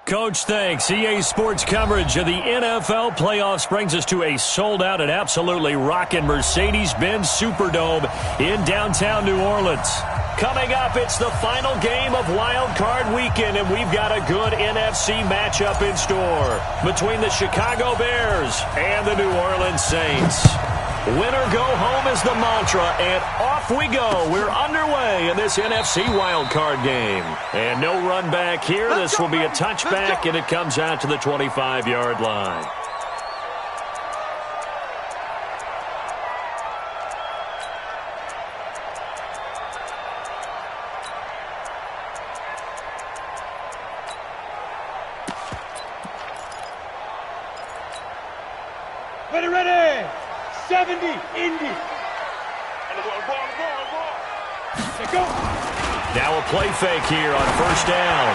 Coach, thanks. EA Sports coverage of the NFL playoffs brings us to a sold-out and absolutely rocking Mercedes-Benz Superdome in downtown New Orleans. Coming up, it's the final game of Wild Card Weekend, and we've got a good NFC matchup in store between the Chicago Bears and the New Orleans Saints. Win or go home is the mantra, and off we go. We're underway in this NFC wildcard game. And no run back here. This will be a touchback, and it comes out to the 25-yard line. Ready! 70, Indy. Go. Now a play fake here on first down.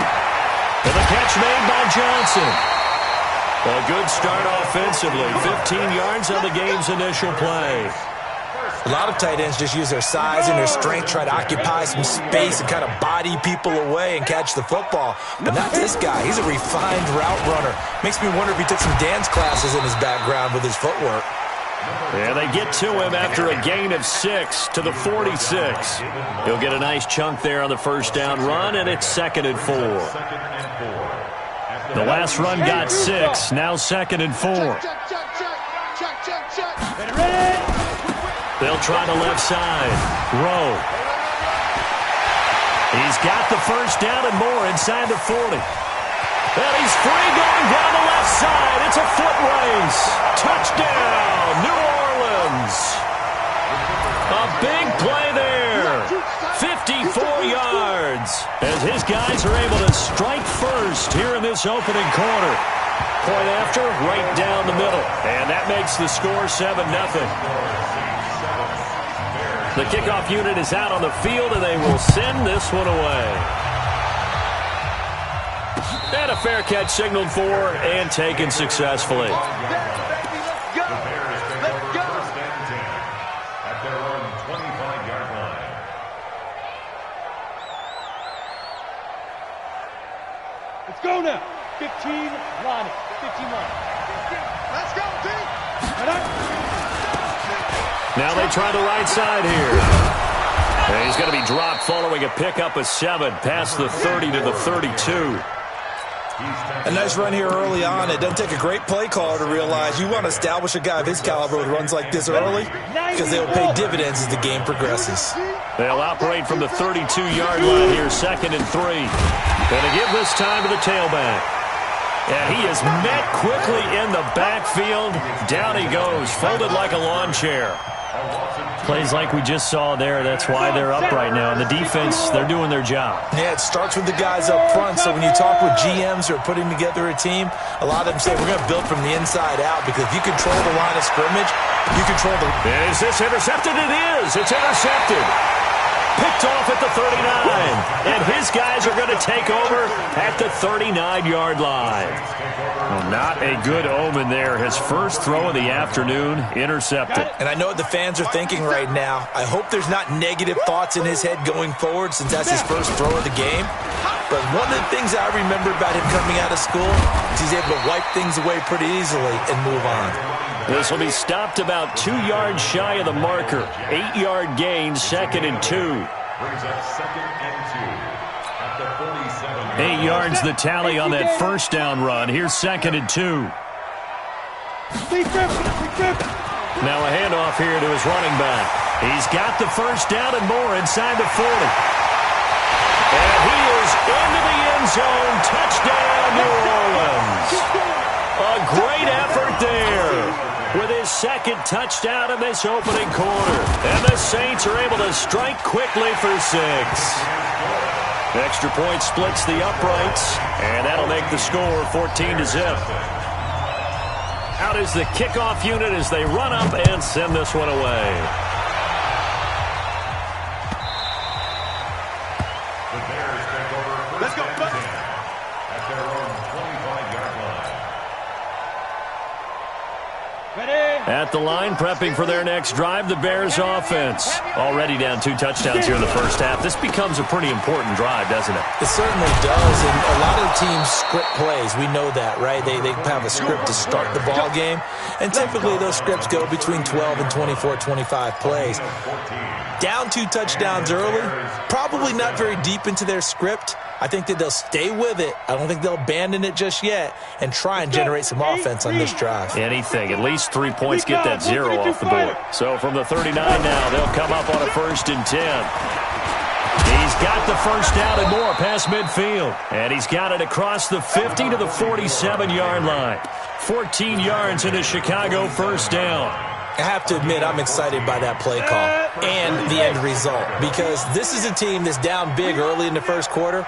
And the catch made by Johnson. A good start offensively. 15 yards on the game's initial play. A lot of tight ends just use their size and their strength, try to occupy some space and kind of body people away and catch the football. But not this guy. He's a refined route runner. Makes me wonder if he took some dance classes in his background with his footwork. Yeah, they get to him after a gain of 6 to the 46. He'll get a nice chunk there on the first down run, and it's 2nd and 4. The last run got 6, now 2nd and 4. They'll try the left side. Rowe. He's got the first down and more inside the 40. And he's free going down the left side. It's a foot race. Touchdown, New Orleans. A big play there. 54 yards. As his guys are able to strike first here in this opening quarter. Point after, right down the middle. And that makes the score 7-0. The kickoff unit is out on the field, and they will send this one away. And a fair catch signaled for and taken successfully. Let's go. Let's go now. 15 line. 15 line. Let's go, team. Now they try the right side here. And he's going to be dropped following a pickup of 7 past the 30 to the 32. A nice run here early on. It doesn't take a great play caller to realize you want to establish a guy of his caliber with runs like this early because they'll pay dividends as the game progresses. They'll operate from the 32-yard line here, 2nd and 3. Going to give this time to the tailback. And he is met quickly in the backfield. Down he goes, folded like a lawn chair. Plays like we just saw there. That's why they're up right now. And the defense, they're doing their job. Yeah, it starts with the guys up front. So when you talk with GMs who are putting together a team, a lot of them say we're going to build from the inside out because if you control the line of scrimmage, you control the... Is this intercepted? It is. It's intercepted. Picked off at the 39. And his guys are going to take over at the 39-yard line. Well, not a good omen there. His first throw of the afternoon, intercepted. And I know what the fans are thinking right now. I hope there's not negative thoughts in his head going forward since that's his first throw of the game. But one of the things I remember about him coming out of school is he's able to wipe things away pretty easily and move on. This will be stopped about 2 yards shy of the marker. 8-yard gain, 2nd and 2. Brings up 2nd and 2 at the 47. 8 yards the tally on that first down run. Here's 2nd and 2. Now a handoff here to his running back. He's got the first down and more inside the 40. And he is into the end zone. Touchdown, New Orleans. A great effort there with his 2nd touchdown in this opening quarter. And the Saints are able to strike quickly for 6. Extra point splits the uprights, and that'll make the score 14-0. Out is the kickoff unit as they run up and send this one away. The Bears take over first and 10 at their own 25-yard line. At the line, prepping for their next drive, the Bears offense. Already down 2 touchdowns here in the first half. This becomes a pretty important drive, doesn't it? It certainly does, and a lot of teams script plays. We know that, right? They have a script to start the ball game, and typically those scripts go between 12 and 24, 25 plays. Down 2 touchdowns early, probably not very deep into their script. I think that they'll stay with it. I don't think they'll abandon it just yet and try and generate some offense on this drive. Anything. At least 3 points, get that 0 off the board. So from the 39 now, they'll come up on a 1st and 10. He's got the first down and more past midfield. And he's got it across the 50 to the 47-yard line. 14 yards in a Chicago first down. I have to admit, I'm excited by that play call and the end result, because this is a team that's down big early in the first quarter,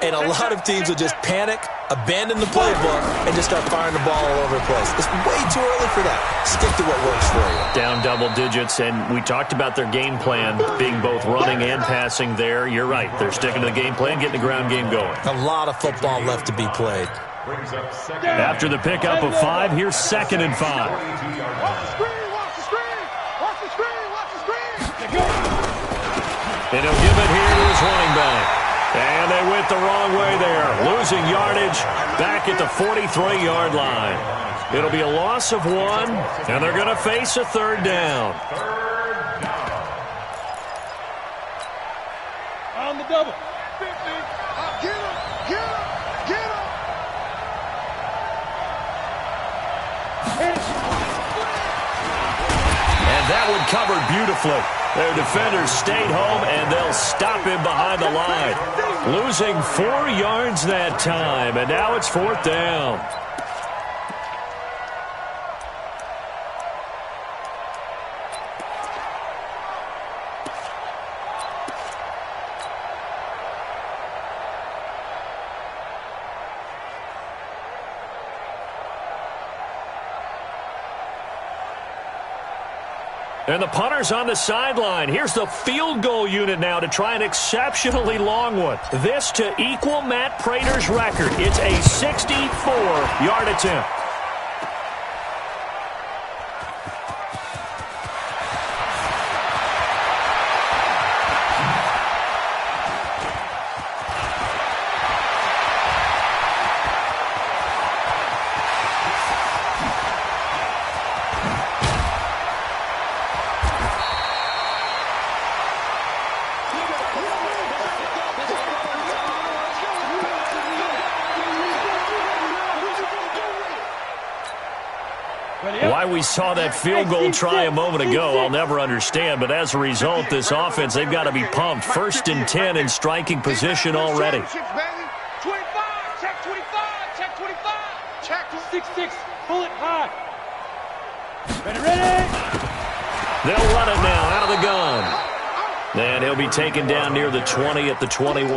and a lot of teams will just panic, abandon the playbook, and just start firing the ball all over the place. It's way too early for that. Stick to what works for you. Down double digits, and we talked about their game plan being both running and passing there. You're right. They're sticking to the game plan, getting the ground game going. A lot of football left to be played. After the pickup of 5, here's 2nd and 5. And he'll give it here to his running back. And they went the wrong way there. Losing yardage back at the 43-yard line. It'll be a loss of 1, and they're going to face a 3rd down. On the double. 50. Get him, get him, get him. And that one covered beautifully. Their defenders stayed home, and they'll stop him behind the line. Losing 4 yards that time, and now it's 4th down. And the punter's on the sideline. Here's the field goal unit now to try an exceptionally long one. This to equal Matt Prater's record. It's a 64-yard attempt. Why we saw that field goal try a moment ago, I'll never understand. But as a result, this offense, they've got to be pumped. 1st and 10 in striking position already. 25, check 25, check 25, check 6-6, pull it high. Ready. They'll run it now out of the gun. And he'll be taken down near the 20 at the 21.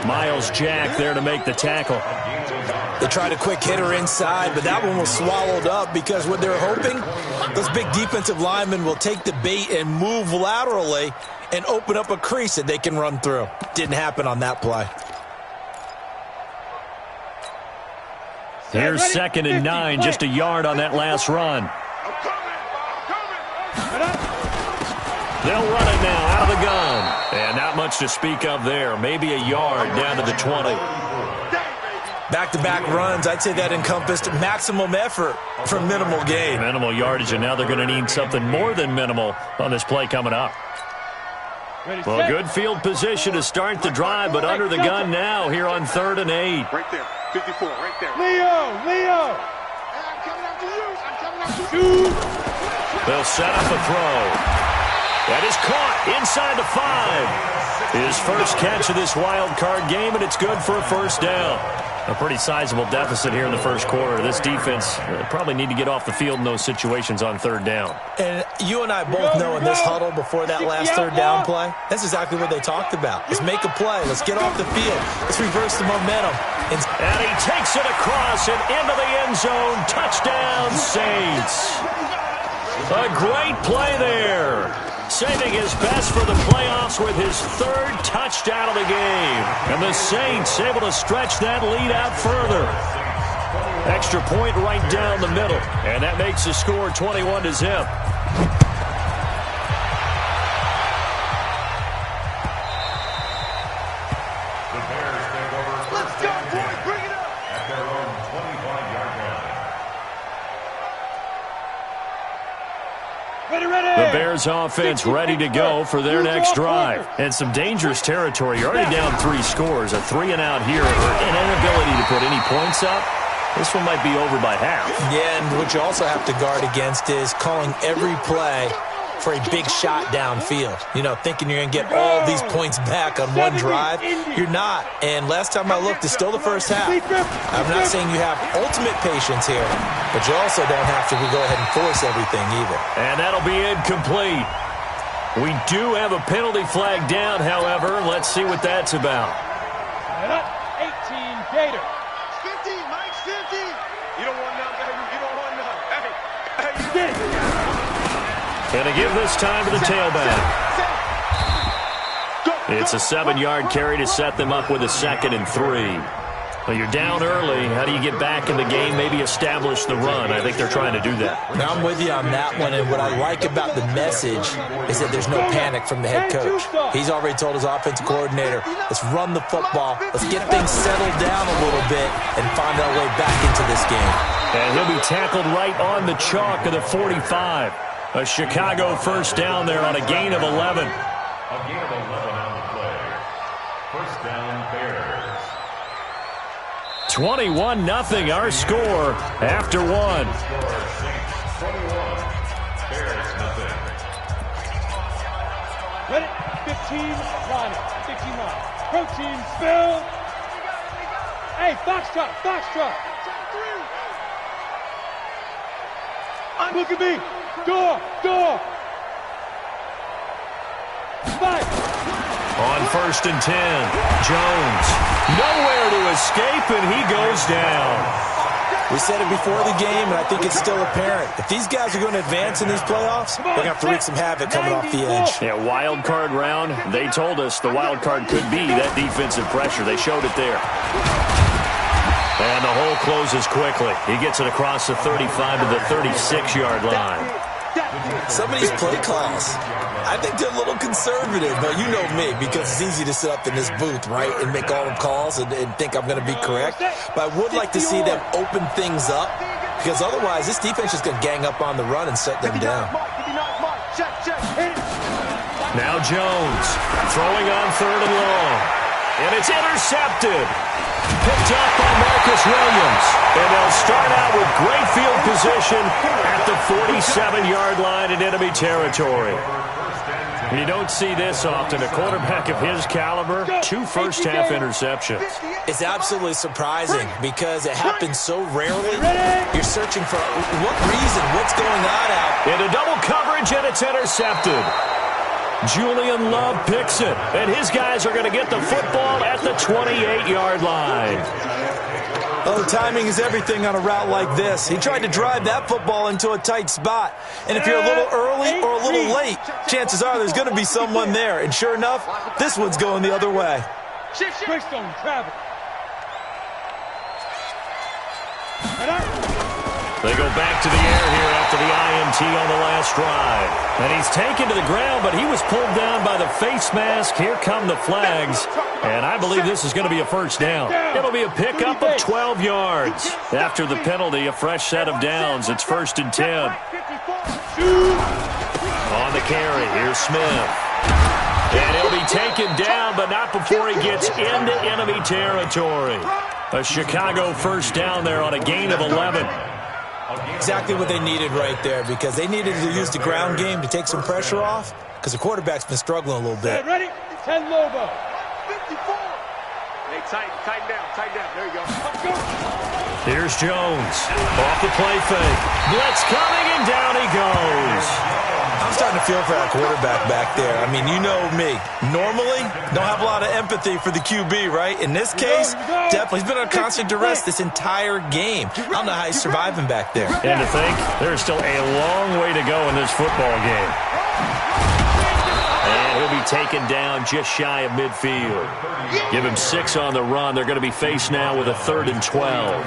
Miles Jack there to make the tackle. They tried a quick hitter inside, but that one was swallowed up because what they're hoping, those big defensive linemen will take the bait and move laterally and open up a crease that they can run through. Didn't happen on that play. Here's 2nd and 9, just a yard on that last run. They'll run it now out of the gun. And not much to speak of there. Maybe a yard down to the 20. Back-to-back runs, I'd say that encompassed maximum effort for minimal gain. Minimal yardage, and now they're going to need something more than minimal on this play coming up. Well, good field position to start the drive, but under the gun now here on 3rd and 8. Right there, 54, right there. Leo! I'm coming after you. They'll set up a throw. That is caught inside the 5. His first catch of this wild card game, and it's good for a first down. A pretty sizable deficit here in the first quarter. This defense probably need to get off the field in those situations on 3rd down. And you and I both know in this huddle before that last 3rd down play, that's exactly what they talked about. Let's make a play. Let's get off the field. Let's reverse the momentum. And he takes it across and into the end zone. Touchdown, Saints. A great play there. Saving his best for the playoffs with his 3rd touchdown of the game. And the Saints able to stretch that lead out further. Extra point right down the middle. And that makes the score 21-0. The Bears offense ready to go for their next drive. And some dangerous territory. You're already down 3 scores. A 3-and-out here, or an inability to put any points up. This one might be over by half. Yeah, and what you also have to guard against is calling every play for a big shot downfield. You know, thinking you're going to get all these points back on one drive. You're not. And last time I looked, it's still the first half. I'm not saying you have ultimate patience here, but you also don't have to go ahead and force everything either. And that'll be incomplete. We do have a penalty flag down, however. Let's see what that's about. 18 Gator. 50, Mike's 50. You don't want none, baby. You don't want none. Hey, you get it. And to give this time to the tailback. It's a 7-yard carry to set them up with a 2nd and 3. Well, you're down early. How do you get back in the game, maybe establish the run? I think they're trying to do that. Now, I'm with you on that one, and what I like about the message is that there's no panic from the head coach. He's already told his offensive coordinator, let's run the football, let's get things settled down a little bit and find our way back into this game. And he'll be tackled right on the chalk of the 45. A Chicago first down there on a gain of 11. A gain of 11 on the play. First down, Bears. 21-0 our score after 1. 21, Bears nothing. Ready? 15 line. 15 line. Protein spill. Hey, Foxtrot. Look at me. Door. 5. On 1st and 10, Jones. Nowhere to escape, and he goes down. We said it before the game, and I think it's still apparent. If these guys are going to advance in these playoffs, they're going to have to wreak some havoc coming off the edge. Yeah, wild card round. They told us the wild card could be that defensive pressure. They showed it there. And the hole closes quickly. He gets it across the 35 to the 36-yard line. Some of these play calls, I think they're a little conservative, but you know me, because it's easy to sit up in this booth, right, and make all the calls and think I'm going to be correct. But I would like to see them open things up, because otherwise this defense is going to gang up on the run and shut them down. Now Jones throwing on 3rd and long, and it's intercepted. Picked up by Marcus Williams. And they'll start out with great field position at the 47-yard line in enemy territory. You don't see this often. A quarterback of his caliber, 2 first-half interceptions. It's absolutely surprising because it happens so rarely. You're searching for what reason, what's going on out. Into double coverage, and it's intercepted. Julian Love picks it, and his guys are going to get the football at the 28-yard line. Oh, timing is everything on a route like this. He tried to drive that football into a tight spot. And if you're a little early or a little late, chances are there's going to be someone there. And sure enough, this one's going the other way. Greystone travel. They go back to the air here after the IMT on the last drive. And he's taken to the ground, but he was pulled down by the face mask. Here come the flags. And I believe this is going to be a first down. It'll be a pickup of 12 yards. After the penalty, a fresh set of downs. It's 1st and 10. On the carry, here's Smith. And he'll be taken down, but not before he gets into enemy territory. A Chicago first down there on a gain of 11. Exactly what they needed right there, because they needed to use the ground game to take some pressure off, because the quarterback's been struggling a little bit. Ready? 10 Lobo. 54. Hey, tighten down. There you go. Let's go. Here's Jones. Off the play fake. Blitz coming, and down he goes. I'm starting to feel for that quarterback back there. I mean, you know me. Normally, don't have a lot of empathy for the QB, right? In this case, definitely. He's been on constant duress this entire game. I don't know how he's surviving back there. And to think, there's still a long way to go in this football game. And he'll be taken down just shy of midfield. Give him 6 on the run. They're going to be faced now with a 3rd and 12.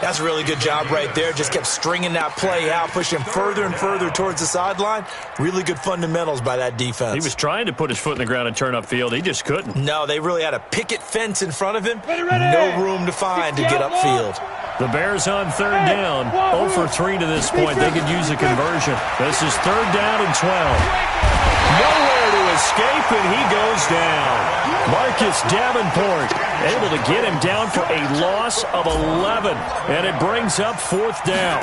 That's a really good job right there. Just kept stringing that play out, pushing further and further towards the sideline. Really good fundamentals by that defense. He was trying to put his foot in the ground and turn upfield. He just couldn't. No, they really had a picket fence in front of him. No room to find to get upfield. The Bears on third down. 0 for 3 to this point. They could use a conversion. This is third down and 12. Nowhere to escape, and he goes down. Marcus Davenport able to get him down for a loss of 11, and it brings up fourth down.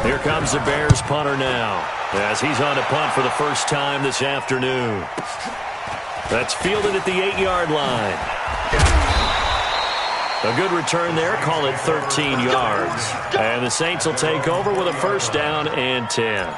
Here comes the Bears punter now, as he's on to punt for the first time this afternoon. That's fielded at the 8-yard line. A good return there, call it 13 yards. And the Saints will take over with a first down and 10.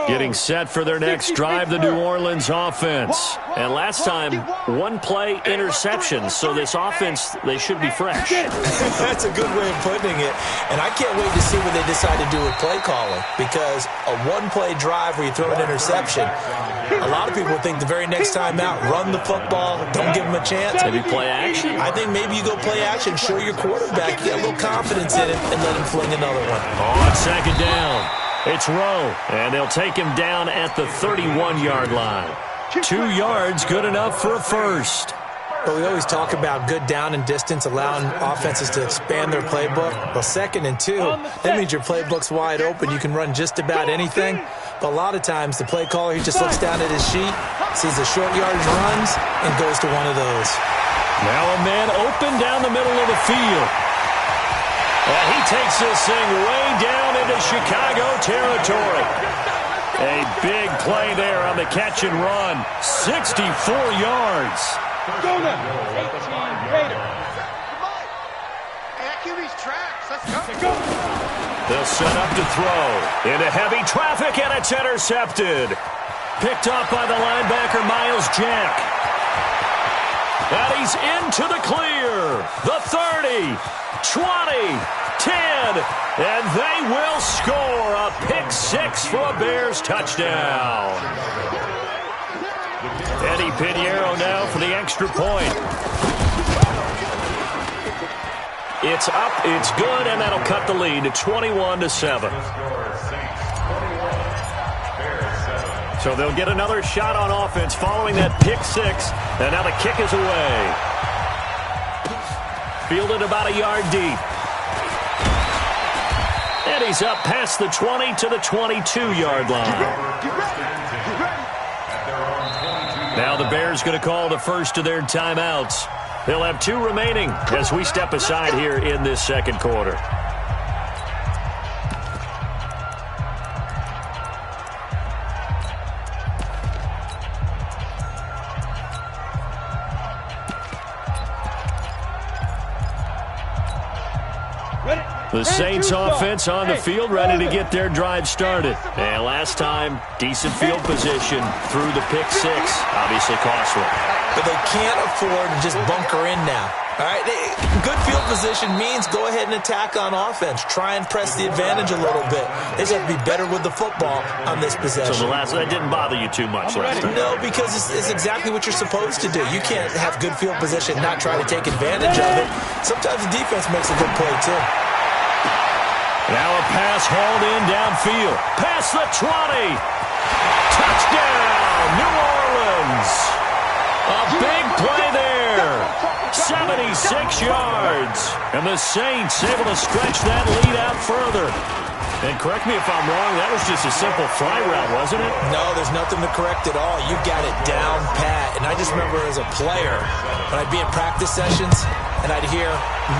Getting set for their next drive, the New Orleans offense. And last time, one-play interception. So this offense, they should be fresh. That's a good way of putting it. And I can't wait to see what they decide to do with play calling. Because a one-play drive where you throw an interception, a lot of people think the very next time out, run the football, don't give them a chance. Maybe play action? I think maybe you go play action, show your quarterback, you get a little confidence in him, and let him fling another one. On second down. It's Rowe, and they'll take him down at the 31-yard line. 2 yards, good enough for a first. But we always talk about good down and distance, allowing offenses to expand their playbook. Well, 2nd and 2, that means your playbook's wide open. You can run just about anything. But a lot of times, the play caller, he just looks down at his sheet, sees the short yardage runs, and goes to one of those. Now a man open down the middle of the field. And he takes this thing way down into Chicago territory. A big play there on the catch and run. 64 yards. Go now. 18 Raiders. QB's tracks. Let's go. They'll set up to throw. Into heavy traffic, and it's intercepted. Picked up by the linebacker, Miles Jack. And he's into the clear. The 30. 20, 10, and they will score a pick 6 for a Bears touchdown. Eddie Pinheiro now for the extra point. It's up, it's good, and that'll cut the lead to 21-7. So they'll get another shot on offense following that pick 6, and now the kick is away. Fielded about a yard deep. And he's up past the 20 to the 22-yard line. Now the Bears going to call the first of their timeouts. They'll have 2 remaining as we step aside here in this second quarter. The Saints offense on the field, ready to get their drive started. And last time, decent field position through the pick 6. Obviously costly. But they can't afford to just bunker in now. All right, good field position means go ahead and attack on offense. Try and press the advantage a little bit. They just have to be better with the football on this possession. So that didn't bother you too much last time? No, because it's exactly what you're supposed to do. You can't have good field position and not try to take advantage of it. Sometimes the defense makes a good play, too. Now a pass hauled in downfield. Past the 20. Touchdown, New Orleans. A big play there. 76 yards. And the Saints able to stretch that lead out further. And correct me if I'm wrong, that was just a simple fly route, wasn't it? No, there's nothing to correct at all. You got it down pat. And I just remember as a player, when I'd be in practice sessions, and I'd hear 9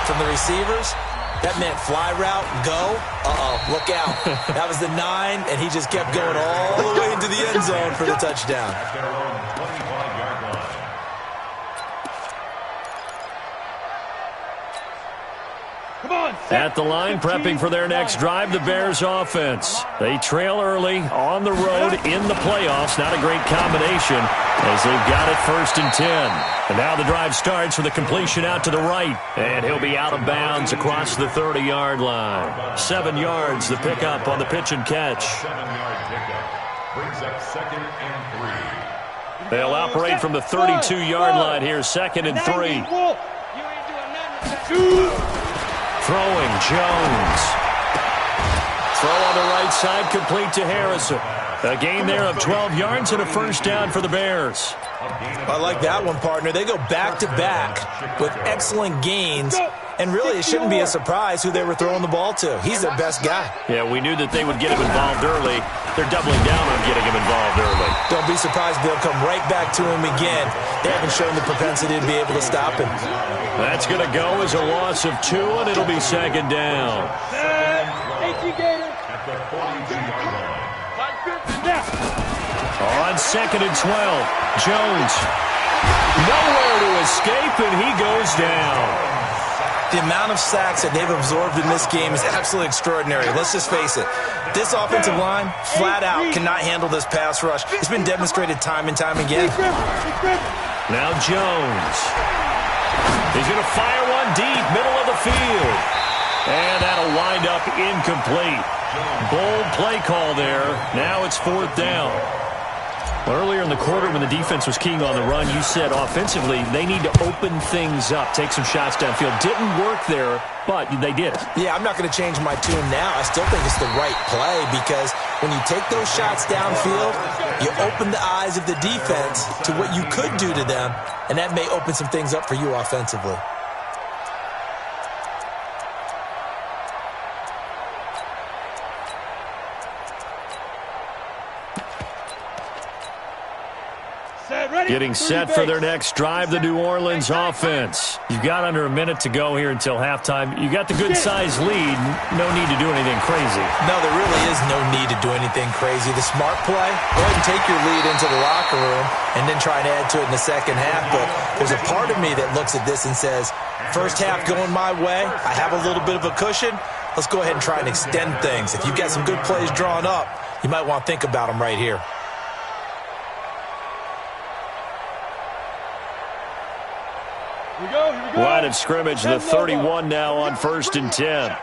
from the receivers, that meant fly route, go, look out. That was the 9, and he just kept going all the way into the end zone for the touchdown. At the line, prepping for their next drive, the Bears offense. They trail early on the road in the playoffs. Not a great combination as they've got it 1st and 10. And now the drive starts with a completion out to the right. And he'll be out of bounds across the 30-yard line. 7 yards, the pickup on the pitch and catch. 7-yard pickup brings up 2nd and 3. They'll operate from the 32-yard line here, 2nd and 3. Throwing, Jones. Throw on the right side, complete to Harrison. A gain there of 12 yards and a first down for the Bears. I like that one, partner. They go back-to-back with excellent gains. And really, it shouldn't be a surprise who they were throwing the ball to. He's their best guy. Yeah, we knew that they would get him involved early. They're doubling down on getting him involved early. Don't be surprised if they'll come right back to him again. They haven't shown the propensity to be able to stop him. That's going to go as a loss of 2, and it'll be 2nd down. On 2nd and 12, Jones. Nowhere to escape, and he goes down. The amount of sacks that they've absorbed in this game is absolutely extraordinary. Let's just face it. This offensive line, flat out, cannot handle this pass rush. It's been demonstrated time and time again. Now Jones. He's going to fire one deep, middle of the field. And that'll wind up incomplete. Bold play call there. Now it's 4th down. Earlier in the quarter when the defense was keying on the run, you said offensively they need to open things up, take some shots downfield. Didn't work there, but they did it. Yeah, I'm not going to change my tune now. I still think it's the right play because when you take those shots downfield, you open the eyes of the defense to what you could do to them, and that may open some things up for you offensively. Getting set for their next drive, the New Orleans offense. You've got under a minute to go here until halftime. You got the good-sized lead. No need to do anything crazy. No, there really is no need to do anything crazy. The smart play, go ahead and take your lead into the locker room and then try and add to it in the second half. But there's a part of me that looks at this and says, first half going my way, I have a little bit of a cushion. Let's go ahead and try and extend things. If you've got some good plays drawn up, you might want to think about them right here. Here we go. Line of scrimmage, the 31 now on 1st and 10.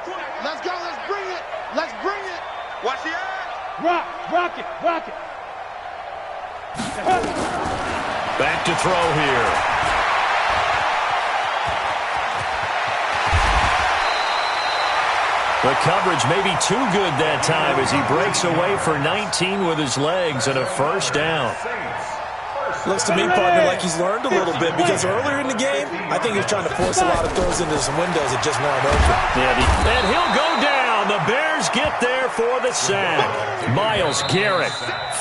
Let's go. Let's bring it. Let's bring it. Watch the eye. Rock it. Back to throw here. The coverage may be too good that time as he breaks away for 19 with his legs and a first down. Looks to me, partner, like he's learned a little bit because earlier in the game, I think he was trying to force a lot of throws into some windows that just weren't open. Yeah, and he'll go down. The Bears get there for the sack. Myles Garrett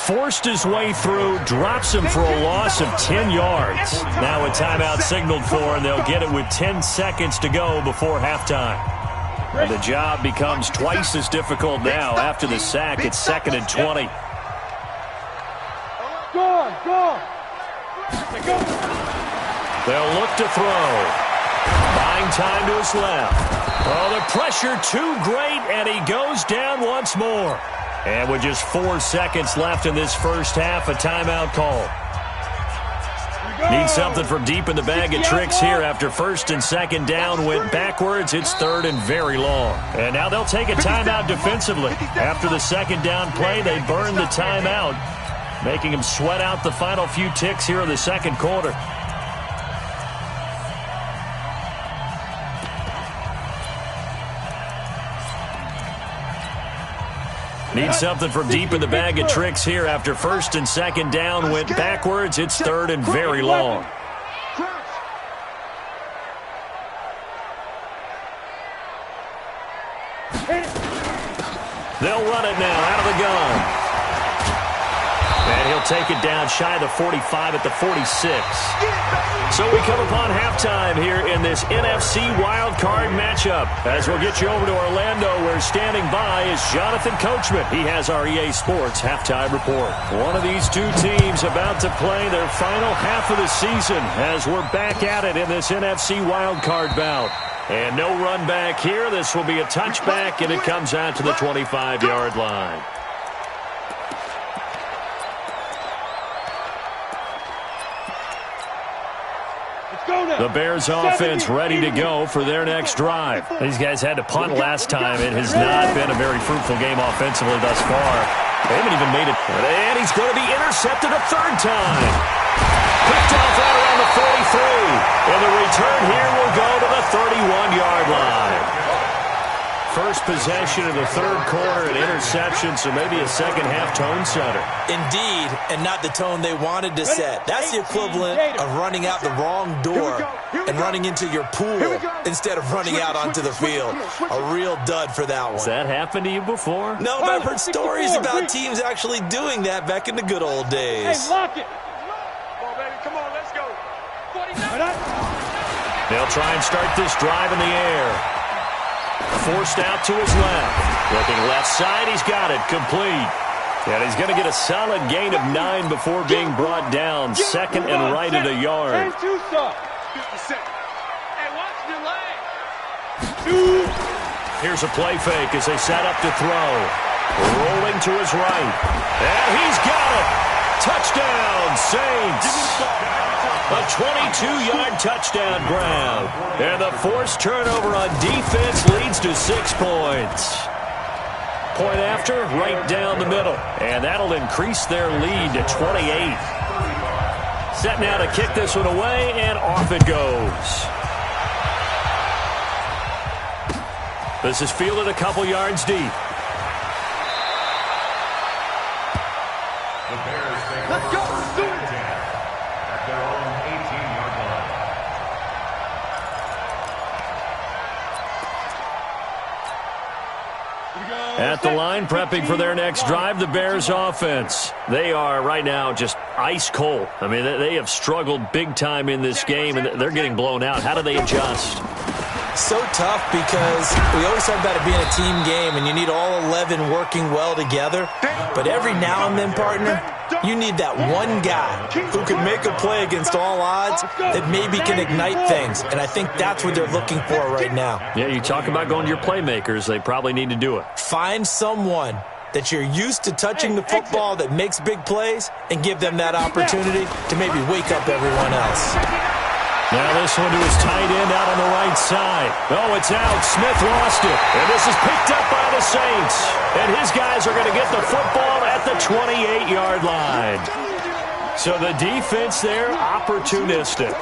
forced his way through, drops him for a loss of 10 yards. Now a timeout signaled for, and they'll get it with 10 seconds to go before halftime. And the job becomes twice as difficult now after the sack. It's 2nd and 20. Go. They'll look to throw. Buying time to his left. Oh, the pressure too great, and he goes down once more. And with just 4 seconds left in this first half, a timeout call. Need something from deep in the bag of tricks here after 1st and 2nd down went backwards. It's 3rd and very long. And now they'll take a timeout defensively. After the 2nd down play, they burn the timeout, making him sweat out the final few ticks here in the 2nd quarter. Need something from deep in the bag of tricks here after 1st and 2nd down went backwards. It's 3rd and very long. They'll run it now out of the gun. And he'll take it down shy of the 45 at the 46. So we come upon halftime here in this NFC wildcard matchup. As we'll get you over to Orlando, where standing by is Jonathan Coachman. He has our EA Sports halftime report. One of these two teams about to play their final half of the season as we're back at it in this NFC wildcard bout. And no run back here. This will be a touchback, and it comes out to the 25-yard line. The Bears offense ready to go for their next drive. These guys had to punt last time. It has not been a very fruitful game offensively thus far. They haven't even made it. And he's going to be intercepted a third time. Picked off right around the 43. And the return here will go to the 31-yard line. First possession of the third quarter, an interception, so maybe a second-half tone setter. Indeed, and not the tone they wanted to set. That's the equivalent of running out the wrong door and running into your pool instead of running out onto the field. A real dud for that one. Has that happened to you before? No, but I've heard stories about teams actually doing that back in the good old days. Hey, lock it. Come on, baby. Come on, let's go. They'll try and start this drive in the air. Forced out to his left. Looking left side, he's got it. Complete. And he's going to get a solid gain of 9 before being brought down. Second and right at a yard. Hey, watch the leg. Here's a play fake as they set up to throw. Rolling to his right. And he's got it. Touchdown, Saints. A 22-yard touchdown grab. And the forced turnover on defense leads to 6 points. Point after, right down the middle. And that'll increase their lead to 28. Set now to kick this one away, and off it goes. This is fielded a couple yards deep. Let's go. Do it. At their own 18-yard line. At the line, prepping for their next drive, the Bears offense. They are right now just ice cold. I mean, they have struggled big time in this game, and they're getting blown out. How do they adjust? So tough because we always talk about it being a team game and you need all 11 working well together. But every now and then, partner, you need that one guy who can make a play against all odds that maybe can ignite things. And I think that's what they're looking for right now. Yeah, you talk about going to your playmakers. They probably need to do it. Find someone that you're used to touching the football that makes big plays and give them that opportunity to maybe wake up everyone else. Now this one to his tight end out on the right side. Oh, it's out. Smith lost it. And this is picked up by the Saints. And his guys are going to get the football at the 28-yard line. So the defense there, opportunistic.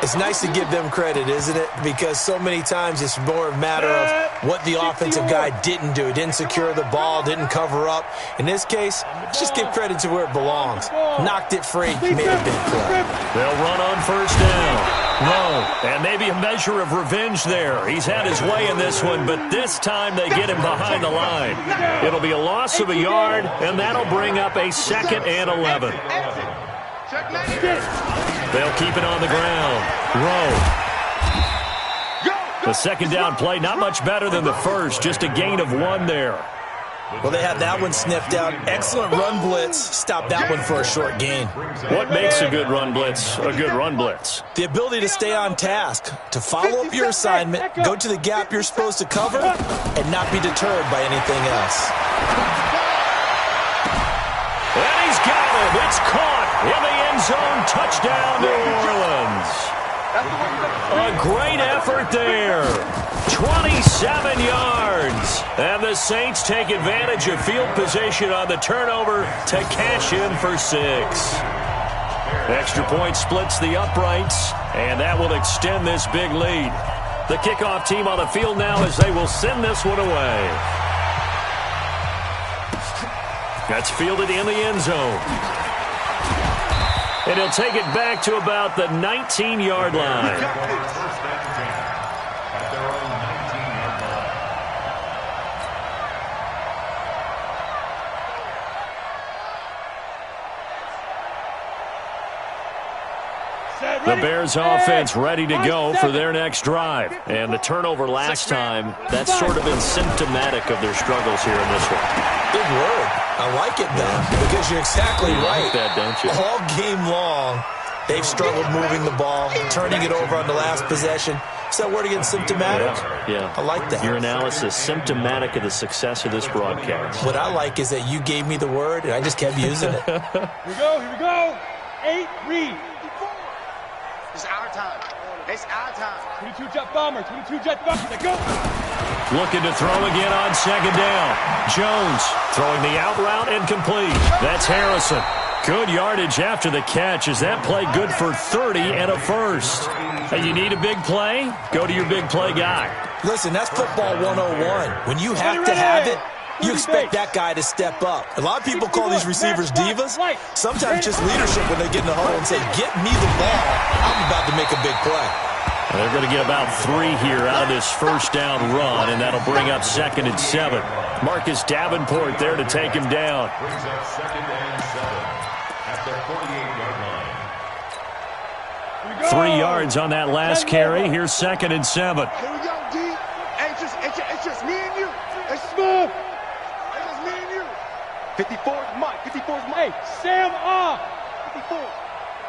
It's nice to give them credit, isn't it? Because so many times it's more a matter of what the offensive guy didn't do. He didn't secure the ball, didn't cover up. In this case, let's just give credit to where it belongs. Knocked it free, made a big play. They'll run on first down. Low, and maybe a measure of revenge there. He's had his way in this one, but this time they get him behind the line. It'll be a loss of a yard, and that'll bring up a 2nd and 11. They'll keep it on the ground. Rowe. The second down play, not much better than the first, just a gain of 1 there. Well, they had that one sniffed out. Excellent run blitz. Stopped that one for a short gain. What makes a good run blitz a good run blitz? The ability to stay on task, to follow up your assignment, go to the gap you're supposed to cover, and not be deterred by anything else. And he's got it. It's caught in the end zone. Touchdown, New Orleans. A great effort there. 27 yards. And the Saints take advantage of field position on the turnover to cash in for 6. Extra point splits the uprights, and that will extend this big lead. The kickoff team on the field now as they will send this one away. That's fielded in the end zone. And he'll take it back to about the 19-yard line. The Bears offense ready to go for their next drive. And the turnover last time, that's sort of been symptomatic of their struggles here in this one. Big word. I like it, though, because you're exactly right. Like that, don't you? All game long, they've struggled moving the ball, turning it over on the last possession. Is that word again, symptomatic? Yeah. I like that. Your analysis, symptomatic of the success of this broadcast. What I like is that you gave me the word, and I just kept using it. Here we go. 8, read. It's our time. It's our time. 22 jet bomber. 22 jet bomber. Let's go. Looking to throw again on second down. Jones throwing the out route incomplete. That's Harrison. Good yardage after the catch. Is that play good for 30 and a first? Hey, you need a big play? Go to your big play guy. Listen, that's football 101. When you have to have it, you expect that guy to step up. A lot of people call these receivers divas. Sometimes just leadership when they get in the huddle and say, get me the ball. I'm about to make a big play. They're going to get about 3 here out of this first down run, and that'll bring up 2nd and 7. Marcus Davenport there to take him down. Brings up 2nd and 7 at the 48-yard line. 3 yards on that last carry. Here's 2nd and 7. Here we go, D. Hey, it's just me and you. It's smooth. It's just me and you. 54's Mike. 54's Mike. Hey, Sam off. 54.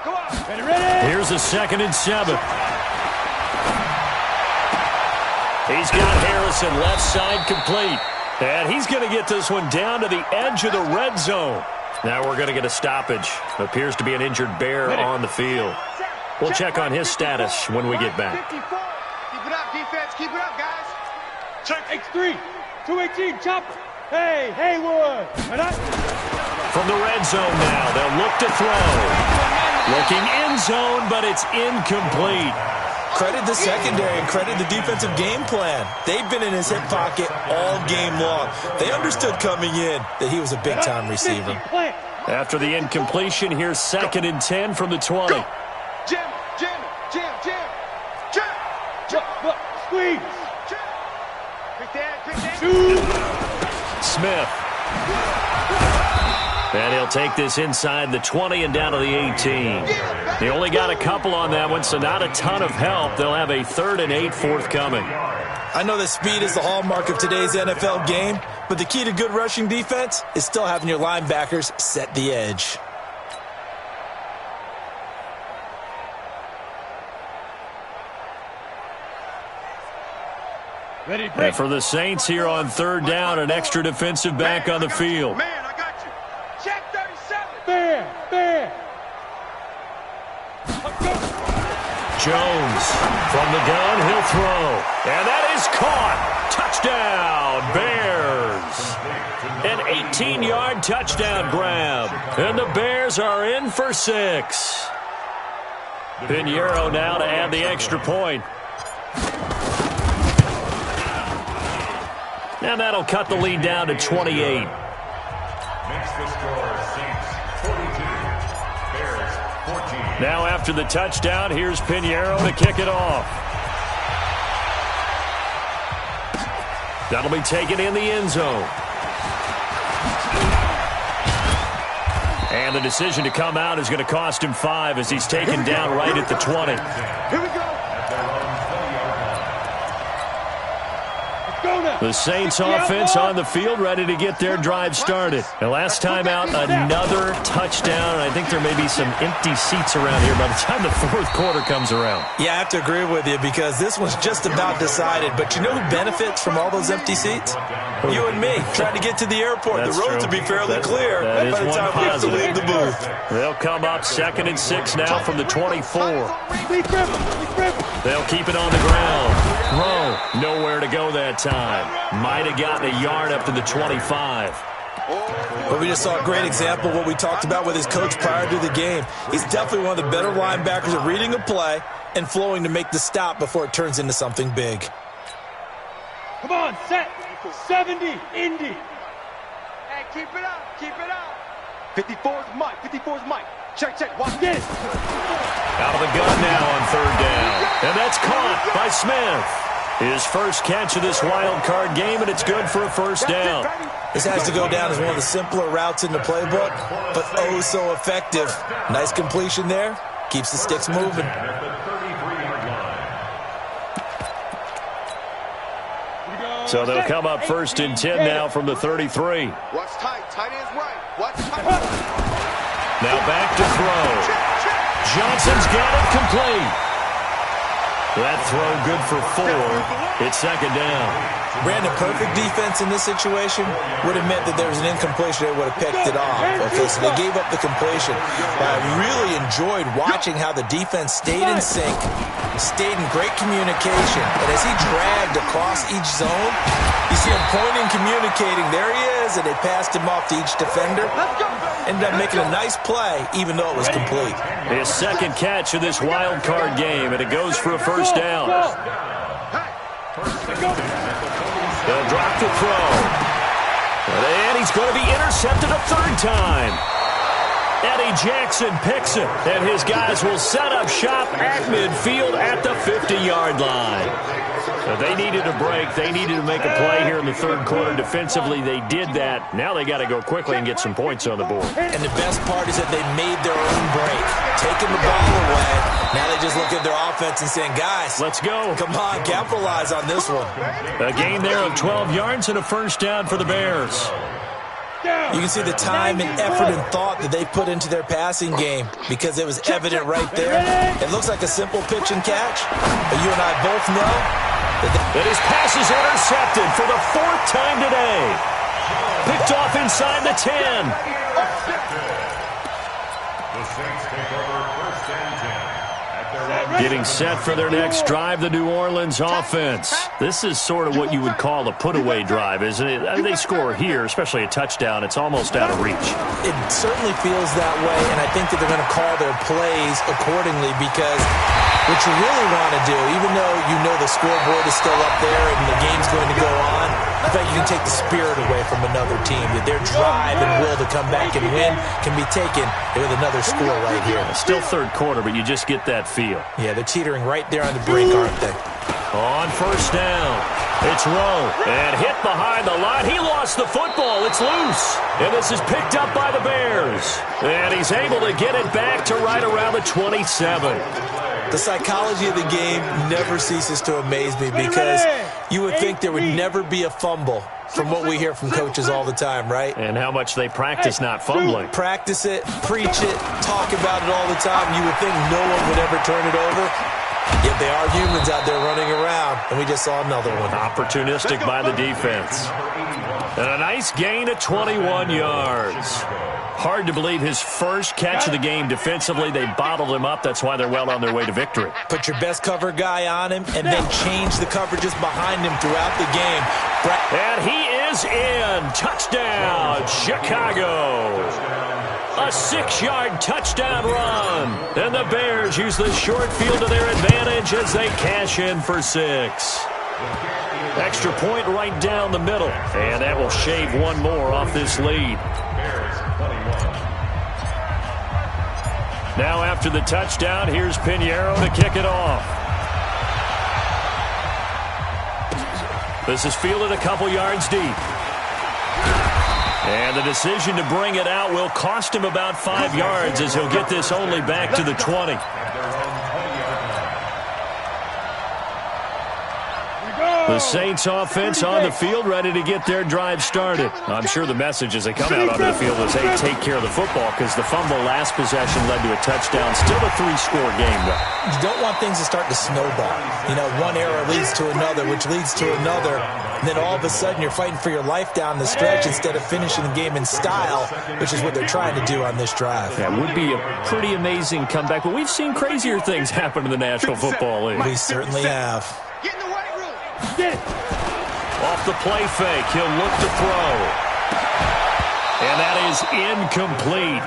Go on. Ready. Here's a 2nd and 7. He's got Harrison left side complete. And he's going to get this one down to the edge of the red zone. Now we're going to get a stoppage. Appears to be an injured Bear on the field. We'll check on his status when we get back. 54. Keep it up, defense. Keep it up, guys. Check X3. 218, chopper. Hey, Haywood. From the red zone now, they'll look to throw. Looking end zone, but it's incomplete. Credit the secondary and credit the defensive game plan. They've been in his hip pocket all game long. They understood coming in that he was a big-time receiver. After the incompletion, here's 2nd and 10 from the 20. Jam, jam, jam, jam, jam. Squeeze. Quick that. Smith. And he'll take this inside the 20 and down to the 18. They only got a couple on that one, so not a ton of help. They'll have a 3rd and 8 forthcoming. I know that speed is the hallmark of today's NFL game, but the key to good rushing defense is still having your linebackers set the edge. Ready, break. And for the Saints here on 3rd down, an extra defensive back on the field. Man, I got you. Check 37. Bear. Jones from the gun, he'll throw. And that is caught. Touchdown, Bears. An 18-yard touchdown grab. And the Bears are in for 6. Pinheiro now to add the extra point. And that'll cut the lead down to 28. Makes the score Saints 42, Bears 14. Now after the touchdown, here's Pinheiro to kick it off. That'll be taken in the end zone. And the decision to come out is going to cost him 5 as he's taken down right at the 20. Here we go. The Saints offense on the field ready to get their drive started. And last time out, another touchdown. I think there may be some empty seats around here by the time the 4th quarter comes around. Yeah, I have to agree with you because this one's just about decided. But you know who benefits from all those empty seats? You and me trying to get to the airport. That's the roads true. will be fairly clear that by the is time one we have to positive. leave the booth. They'll come up 2nd and 6 now from the 24. They'll keep it on the ground. Throw. Nowhere to go that time. Might have gotten a yard up to the 25. But we just saw a great example of what we talked about with his coach prior to the game. He's definitely one of the better linebackers at reading a play and flowing to make the stop before it turns into something big. Come on, set. 70, Indy. Hey, keep it up. Keep it up. 54's Mike. 54's Mike. Check. Watch this. Out of the gun now on 3rd down. And that's caught by Smith. His first catch of this wild card game, and it's good for a first down. This has to go down as one of the simpler routes in the playbook, but oh so effective. Nice completion there. Keeps the sticks moving. At the 33-yard line. So they'll come up 1st and 10 now from the 33. Watch tight. Tight end's right. Watch tight. Now back to throw. Johnson's got it complete. That throw good for 4. It's second down. Brandon, perfect defense in this situation would have meant that there was an incompletion. They would have picked it off. Okay, so they gave up the completion. But I really enjoyed watching how the defense stayed in sync, stayed in great communication. And as he dragged across each zone, you see him pointing, communicating. There he is, and they passed him off to each defender. Ended up making a nice play, even though it was complete. His second catch of this wild card game, and it goes for a first down. They'll drop the throw. And he's going to be intercepted a third time. Eddie Jackson picks it, and his guys will set up shop at midfield at the 50-yard line. So they needed a break. They needed to make a play here in the third quarter. Defensively, they did that. Now they got to go quickly and get some points on the board. And the best part is that they made their own break, taking the ball away. Now they just look at their offense and saying, guys, let's go. Come on, capitalize on this one. A gain there of 12 yards and a first down for the Bears. You can see the time and effort and thought that they put into their passing game because it was evident right there. It looks like a simple pitch and catch, but you and I both know that his pass is intercepted for the 4th time today. Picked off inside the 10. The Saints take over first and 10. Getting set for their next drive, the New Orleans offense. This is sort of what you would call a put-away drive, isn't it? I mean, they score here, especially a touchdown. It's almost out of reach. It certainly feels that way, and I think that they're going to call their plays accordingly because what you really want to do, even though you know the scoreboard is still up there and the game's going to go on, I think you can take the spirit away from another team. That their drive and will to come back and win can be taken with another score right here. Still third quarter, but you just get that feel. Yeah, they're teetering right there on the brink, aren't they? On first down, it's Rowe, and hit behind the line. He lost the football. It's loose, and this is picked up by the Bears. And he's able to get it back to right around the 27. The psychology of the game never ceases to amaze me because you would think there would never be a fumble from what we hear from coaches all the time, right? And how much they practice not fumbling. Practice it, preach it, talk about it all the time. You would think no one would ever turn it over. Yet they are humans out there running around, and we just saw another one. Opportunistic by the defense. And a nice gain of 21 yards. Hard to believe his first catch of the game defensively. They bottled him up. That's why they're well on their way to victory. Put your best cover guy on him and then change the coverages behind him throughout the game. And he is in. Touchdown, Chicago. A 6-yard touchdown run. And the Bears use the short field to their advantage as they cash in for 6. Extra point right down the middle. And that will shave one more off this lead. Now after the touchdown, here's Pinheiro to kick it off. This is fielded a couple yards deep. And the decision to bring it out will cost him about 5 yards as he'll get this only back to the 20. The Saints offense on the field, ready to get their drive started. I'm sure the message as they come out onto the field is, hey, take care of the football, because the fumble last possession led to a touchdown. Still a 3-score game, though. You don't want things to start to snowball. You know, one error leads to another, which leads to another. And then all of a sudden you're fighting for your life down the stretch instead of finishing the game in style, which is what they're trying to do on this drive. That would be a pretty amazing comeback, but we've seen crazier things happen in the National Football League. We certainly have. Get in the weight room. Off the play fake, he'll look to throw. And that is incomplete.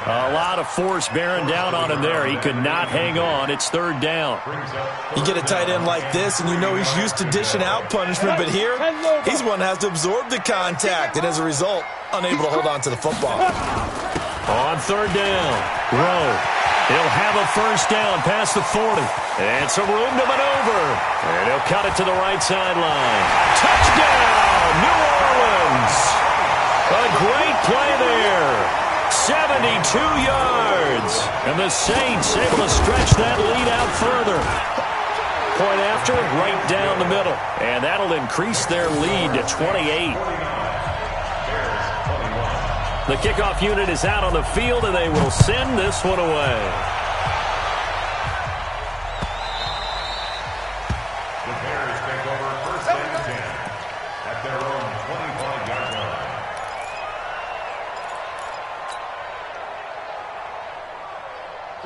A lot of force bearing down on him there. He could not hang on. It's third down. You get a tight end like this, and you know he's used to dishing out punishment, but here, he's one that has to absorb the contact, and as a result, unable to hold on to the football. On third down, Rowe. He'll have a first down past the 40. And some room to maneuver. And he'll cut it to the right sideline. Touchdown, New Orleans. A great play there. 72 yards. And the Saints able to stretch that lead out further. Point after, right down the middle. And that'll increase their lead to 28. The kickoff unit is out on the field, and they will send this one away.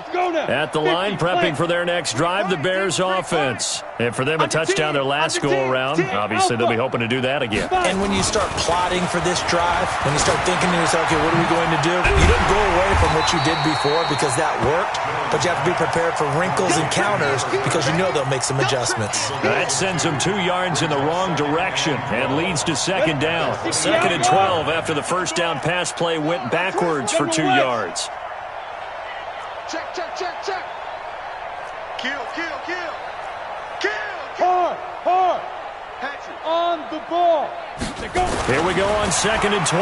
At the line, prepping for their next drive, the Bears offense. And for them, a touchdown their last go-around. Obviously, they'll be hoping to do that again. And when you start plotting for this drive, when you start thinking to yourself, okay, what are we going to do? You don't go away from what you did before because that worked, but you have to be prepared for wrinkles and counters because you know they'll make some adjustments. That sends them 2 yards in the wrong direction and leads to second down. 2nd and 12 after the first down pass play went backwards for 2 yards. Check, check, check, check. Kill, kill, kill. Kill. Hard. Patrick. On the ball. Here we go on 2nd and 12.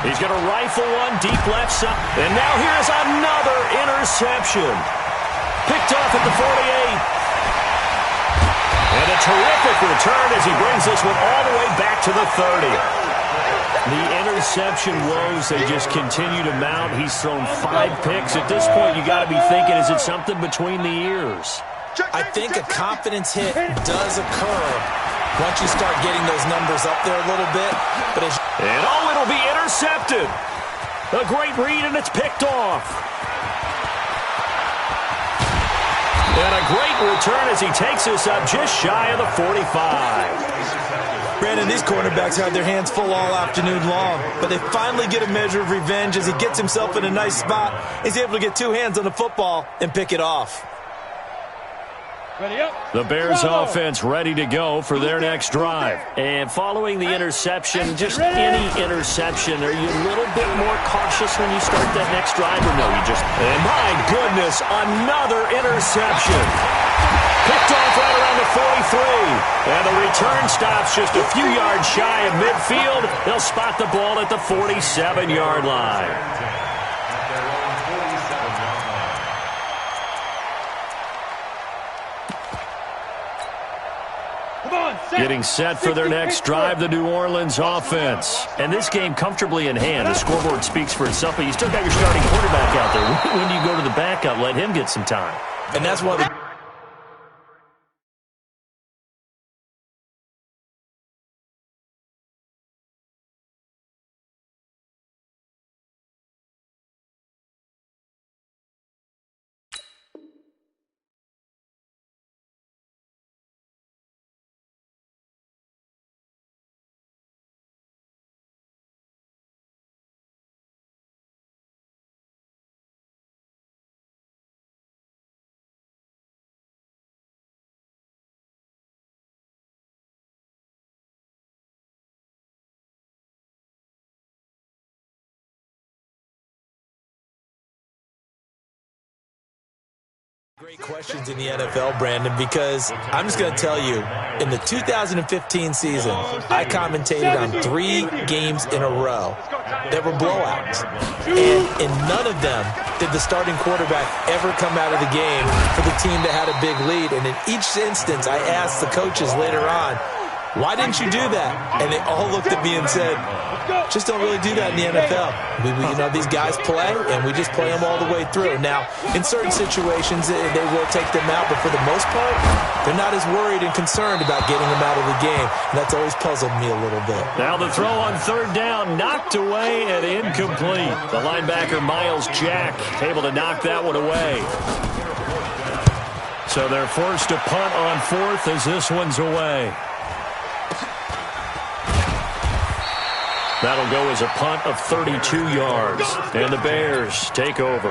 He's going to rifle one deep left side. And now here's another interception. Picked off at the 48. And a terrific return as he brings this one all the way back to the 30. The interception woes, they just continue to mount. He's thrown 5 picks. At this point, you got to be thinking, is it something between the ears? I think a confidence hit does occur once you start getting those numbers up there a little bit. But it'll be intercepted. A great read, and it's picked off. And a great return as he takes us up just shy of the 45. Brandon, these cornerbacks have their hands full all afternoon long, but they finally get a measure of revenge as he gets himself in a nice spot. He's able to get 2 hands on the football and pick it off. Ready up. The Bears offense ready to go for their next drive. And following the interception, just any interception, are you a little bit more cautious when you start that next drive, or no, you just... And my goodness, another interception. Picked off right around the 43. And the return stops just a few yards shy of midfield. They'll spot the ball at the 47-yard line. Getting set for their next drive, the New Orleans offense. And this game comfortably in hand. The scoreboard speaks for itself, but you still got your starting quarterback out there. When do you go to the backup? Let him get some time. And that's why the... Great questions in the NFL, Brandon, because I'm just going to tell you, in the 2015 season, I commentated on 3 games in a row that were blowouts. And in none of them did the starting quarterback ever come out of the game for the team that had a big lead. And in each instance, I asked the coaches later on, why didn't you do that? And they all looked at me and said, just don't really do that in the NFL. These guys play, and we just play them all the way through. Now, in certain situations, they will take them out, but for the most part, they're not as worried and concerned about getting them out of the game. And that's always puzzled me a little bit. Now the throw on 3rd down, knocked away and incomplete. The linebacker, Miles Jack, able to knock that one away. So they're forced to punt on 4th as this one's away. That'll go as a punt of 32 yards. And the Bears take over.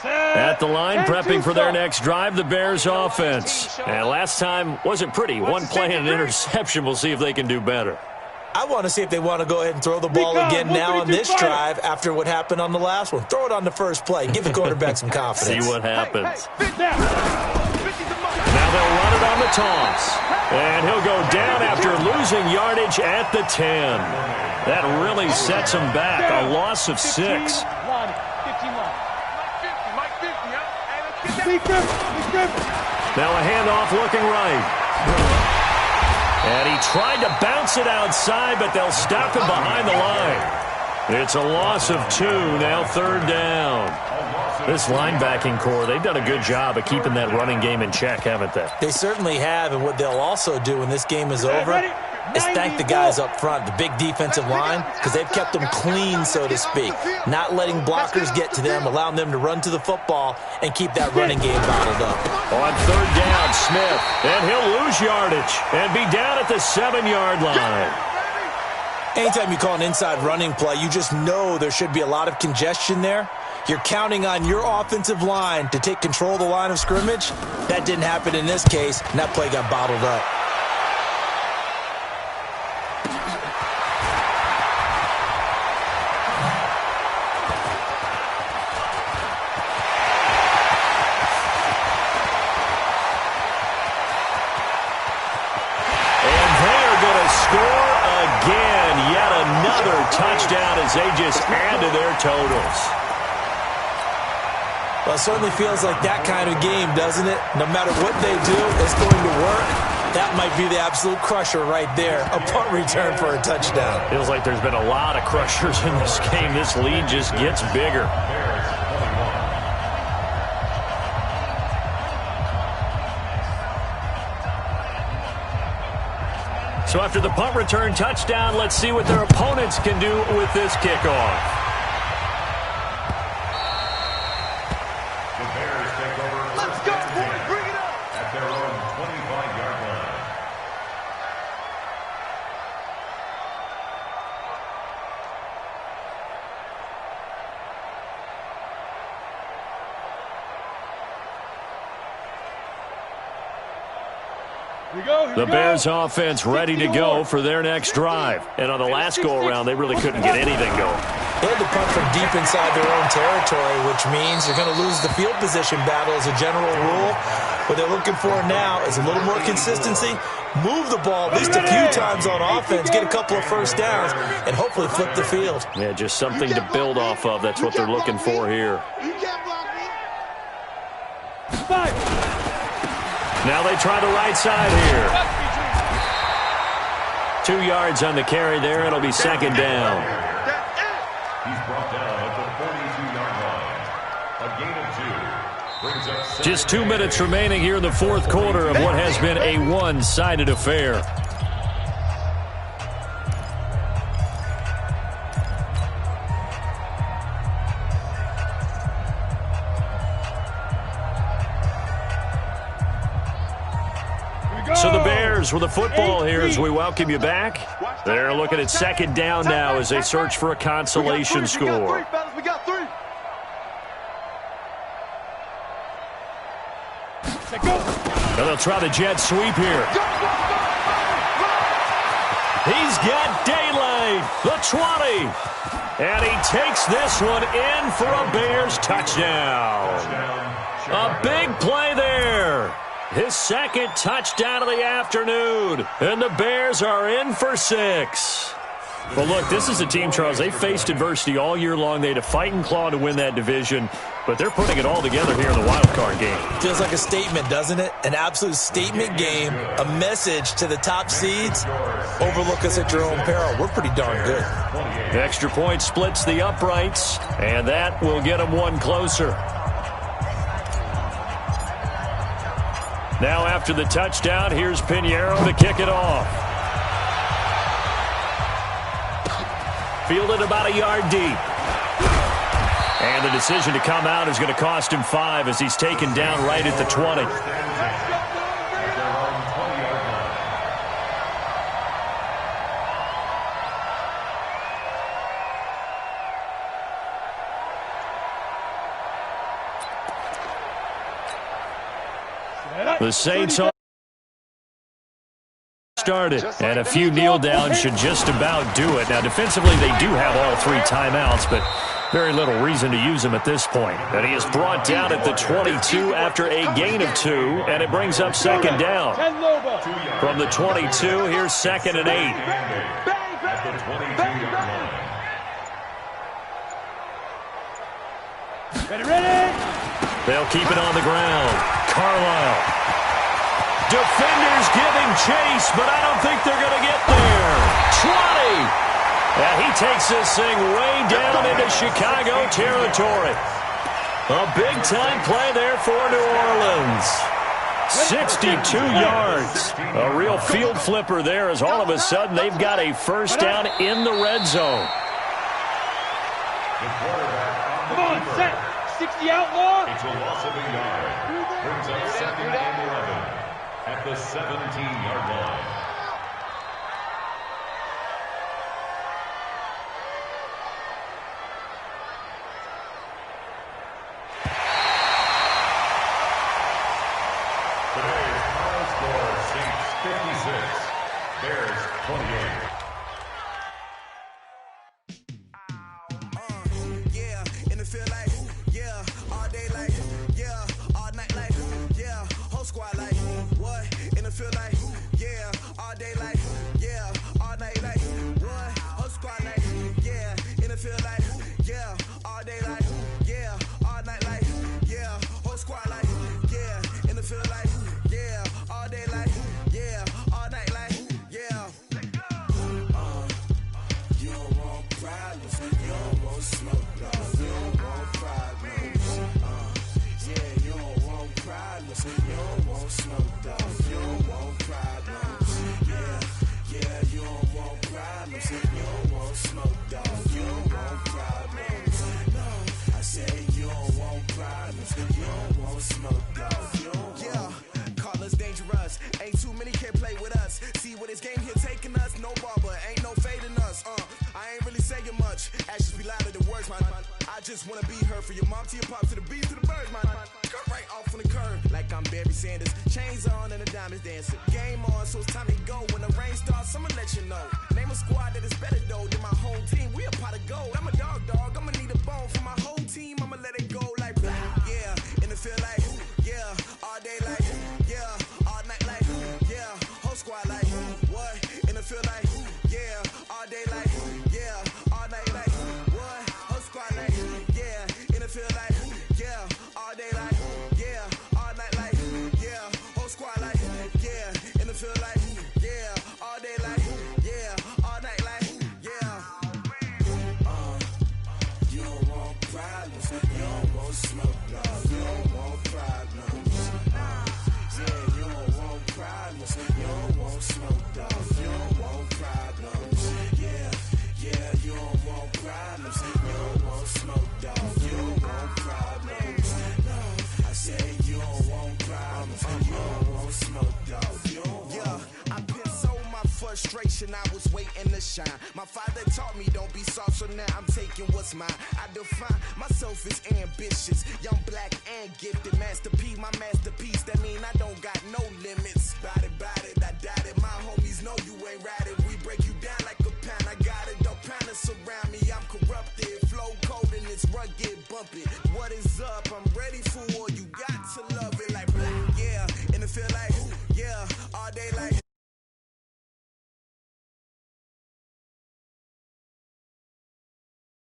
At the line, prepping for their next drive, the Bears offense. And last time wasn't pretty. One play and an interception. We'll see if they can do better. I want to see if they want to go ahead and throw the ball again now on this drive after what happened on the last one. Throw it on the first play. Give the quarterback some confidence. See what happens. Now they'll run it on the toss. And he'll go down after losing yardage at the 10. That really sets him back. A loss of 6. Now a handoff looking right. And he tried to bounce it outside, but they'll stop him behind the line. It's a loss of 2, now 3rd down. This linebacking core, they've done a good job of keeping that running game in check, haven't they? They certainly have, and what they'll also do when this game is over is thank the guys up front, the big defensive line, because they've kept them clean, so to speak, not letting blockers get to them, allowing them to run to the football and keep that running game bottled up. On 3rd down, Smith, and he'll lose yardage and be down at the 7-yard line. Anytime you call an inside running play, you just know there should be a lot of congestion there. You're counting on your offensive line to take control of the line of scrimmage. That didn't happen in this case, and that play got bottled up. And they're going to score again. Yet another touchdown as they just add to their totals. Well, it certainly feels like that kind of game, doesn't it? No matter what they do, it's going to work. That might be the absolute crusher right there. A punt return for a touchdown. Feels like there's been a lot of crushers in this game. This lead just gets bigger. So after the punt return touchdown, let's see what their opponents can do with this kickoff. The Bears offense ready to go for their next drive. And on the last go-around, they really couldn't get anything going. They had to punt from deep inside their own territory, which means they're going to lose the field position battle as a general rule. What they're looking for now is a little more consistency, move the ball at least a few times on offense, get a couple of first downs, and hopefully flip the field. Yeah, just something to build off of. That's what they're looking for here. Now they try the right side here. 2 yards on the carry there. It'll be 2nd down. He's brought down at the 42-yard line. A gain of 2. Brings up Just 2 minutes remaining here in the 4th quarter of what has been a one-sided affair. So the Bears with the football here as we welcome you back. They're looking at 2nd down now as they search for a consolation score. We got 3. And they'll try the jet sweep here. He's got daylight, the 20. And he takes this one in for a Bears touchdown. A big play there. His 2nd touchdown of the afternoon. And the Bears are in for 6. Well, look, this is a team, Charles, they faced adversity all year long. They had to fight and claw to win that division, but they're putting it all together here in the wild card game. Feels like a statement, doesn't it? An absolute statement game, a message to the top seeds. Overlook us at your own peril. We're pretty darn good. The extra point splits the uprights, and that will get them one closer. Now after the touchdown, here's Pinheiro to kick it off. Fielded about a yard deep. And the decision to come out is going to cost him 5 as he's taken down right at the 20. The Saints are started, and a few kneel downs should just about do it. Now, defensively, they do have all 3 timeouts, but very little reason to use them at this point. And he is brought down at the 22 after a gain of 2, and it brings up 2nd down. From the 22, here's 2nd and 8. at the 22-yard line. Ready? They'll keep it on the ground. Carlisle. Defenders giving chase, but I don't think they're going to get there. 20. And he takes this thing way down into Chicago territory. A big-time play there for New Orleans. 62 yards. A real field flipper there as all of a sudden they've got a first down in the red zone. Come on, set. 60 outlaw. It's a loss of a yard. Brings up 2nd and 11 at the 17-yard line. Today's final score, Saints 56, Bears 28. I was waiting to shine. My father taught me don't be soft, so now I'm taking what's mine. I define myself as ambitious, young, black, and gifted. Master P, my masterpiece. That mean I don't got no limits. Body,